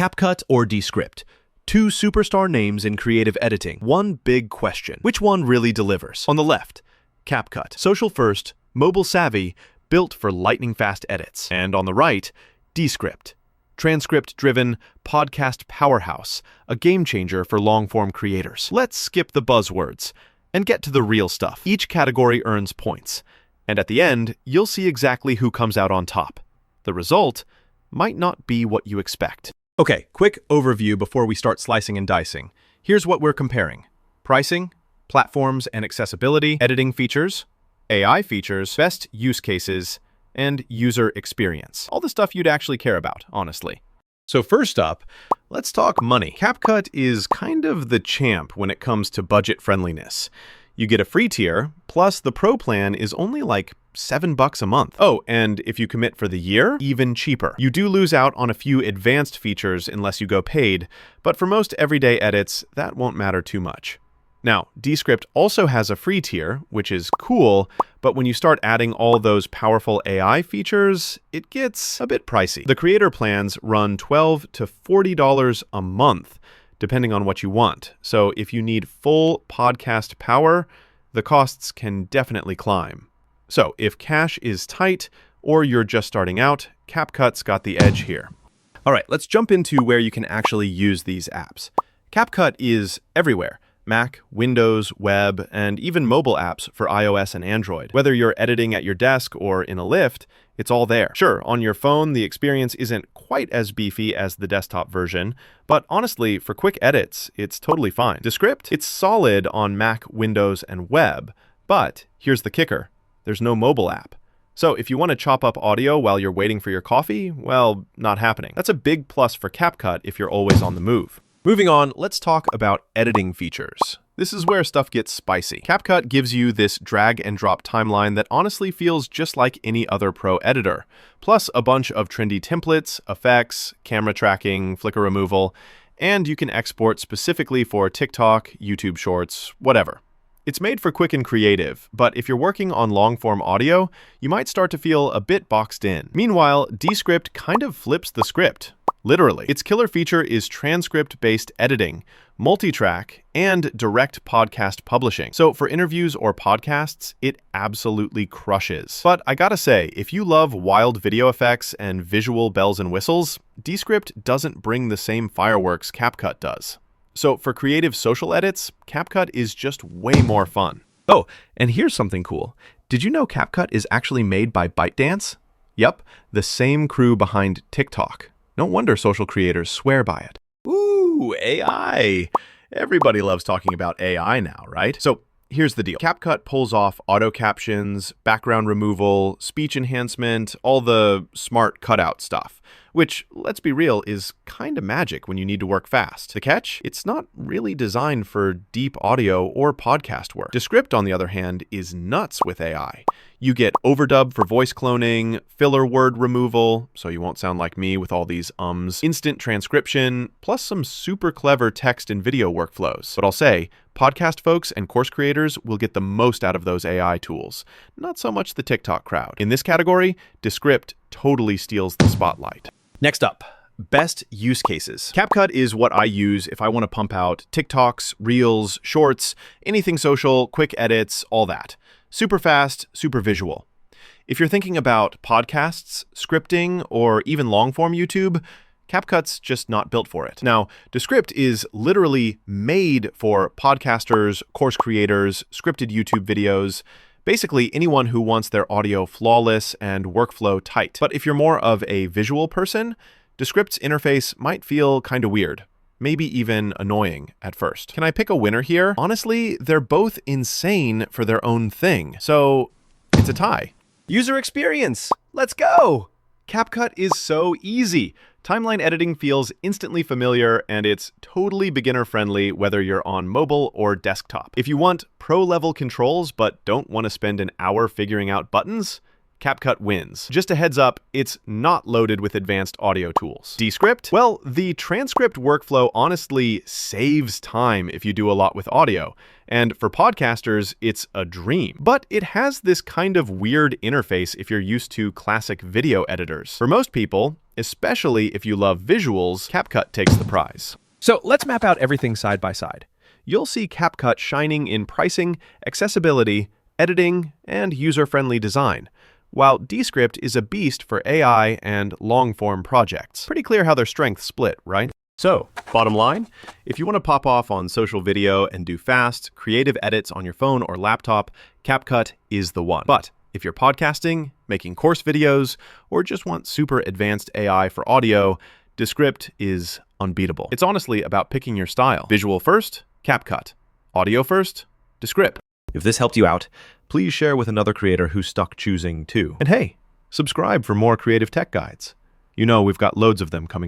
CapCut or Descript? Two superstar names in creative editing. One big question. Which one really delivers? On the left, CapCut. Social first, mobile savvy, built for lightning-fast edits. And on the right, Descript. Transcript-driven, podcast powerhouse, a game-changer for long-form creators. Let's skip the buzzwords and get to the real stuff. Each category earns points, and at the end, you'll see exactly who comes out on top. The result might not be what you expect. Okay, quick overview before we start slicing and dicing. Here's what we're comparing: pricing, platforms and accessibility, editing features, AI features, best use cases, and user experience. All the stuff you'd actually care about, honestly. So first up, let's talk money. CapCut is kind of the champ when it comes to budget friendliness. You get a free tier, plus the pro plan is only like $7 a month. Oh, and if you commit for the year, even cheaper. You do lose out on a few advanced features unless you go paid, but for most everyday edits, that won't matter too much. Now, Descript also has a free tier, which is cool, but when you start adding all those powerful AI features, it gets a bit pricey. The creator plans run $12 to $40 a month, depending on what you want. So if you need full podcast power, the costs can definitely climb. So if cash is tight or you're just starting out, CapCut's got the edge here. All right, let's jump into where you can actually use these apps. CapCut is everywhere: Mac, Windows, web, and even mobile apps for iOS and Android. Whether you're editing at your desk or in a lift, it's all there. Sure, on your phone, the experience isn't quite as beefy as the desktop version, but honestly, for quick edits, it's totally fine. Descript? It's solid on Mac, Windows, and web, but here's the kicker: there's no mobile app. So if you want to chop up audio while you're waiting for your coffee, well, not happening. That's a big plus for CapCut if you're always on the move. Moving on, let's talk about editing features. This is where stuff gets spicy. CapCut gives you this drag and drop timeline that honestly feels just like any other pro editor, plus a bunch of trendy templates, effects, camera tracking, flicker removal, and you can export specifically for TikTok, YouTube Shorts, whatever. It's made for quick and creative, but if you're working on long-form audio, you might start to feel a bit boxed in. Meanwhile, Descript kind of flips the script. Literally. Its killer feature is transcript-based editing, multi-track, and direct podcast publishing. So for interviews or podcasts, it absolutely crushes. But I gotta say, if you love wild video effects and visual bells and whistles, Descript doesn't bring the same fireworks CapCut does. So for creative social edits, CapCut is just way more fun. Oh, and here's something cool. Did you know CapCut is actually made by ByteDance? Yep, the same crew behind TikTok. No wonder social creators swear by it. Ooh, AI. Everybody loves talking about AI now, right? So here's the deal. CapCut pulls off auto captions, background removal, speech enhancement, all the smart cutout stuff, which, let's be real, is kind of magic when you need to work fast. The catch? It's not really designed for deep audio or podcast work. Descript, on the other hand, is nuts with AI. You get overdub for voice cloning, filler word removal, so you won't sound like me with all these ums, instant transcription, plus some super clever text and video workflows. But I'll say, podcast folks and course creators will get the most out of those AI tools, not so much the TikTok crowd. In this category, Descript totally steals the spotlight. Next up, best use cases. CapCut is what I use if I want to pump out TikToks, Reels, Shorts, anything social, quick edits, all that. Super fast, super visual. If you're thinking about podcasts, scripting, or even long-form YouTube, CapCut's just not built for it. Now, Descript is literally made for podcasters, course creators, scripted YouTube videos, basically anyone who wants their audio flawless and workflow tight. But if you're more of a visual person, Descript's interface might feel kind of weird, maybe even annoying at first. Can I pick a winner here? Honestly, they're both insane for their own thing, so it's a tie. User experience, let's go! CapCut is so easy. Timeline editing feels instantly familiar, and it's totally beginner-friendly whether you're on mobile or desktop. If you want pro-level controls but don't want to spend an hour figuring out buttons, CapCut wins. Just a heads up, it's not loaded with advanced audio tools. Descript? Well, the transcript workflow honestly saves time if you do a lot with audio, and for podcasters, it's a dream. But it has this kind of weird interface if you're used to classic video editors. For most people, Especially if you love visuals, CapCut takes the prize. So let's map out everything side by side. You'll see CapCut shining in pricing, accessibility, editing, and user-friendly design, while Descript is a beast for AI and long-form projects. Pretty clear how their strengths split, right? So, bottom line, if you want to pop off on social video and do fast, creative edits on your phone or laptop, CapCut is the one. But if you're podcasting, making course videos, or just want super advanced AI for audio, Descript is unbeatable. It's honestly about picking your style. Visual first, CapCut. Audio first, Descript. If this helped you out, please share with another creator who's stuck choosing too. And hey, subscribe for more creative tech guides. You know we've got loads of them coming.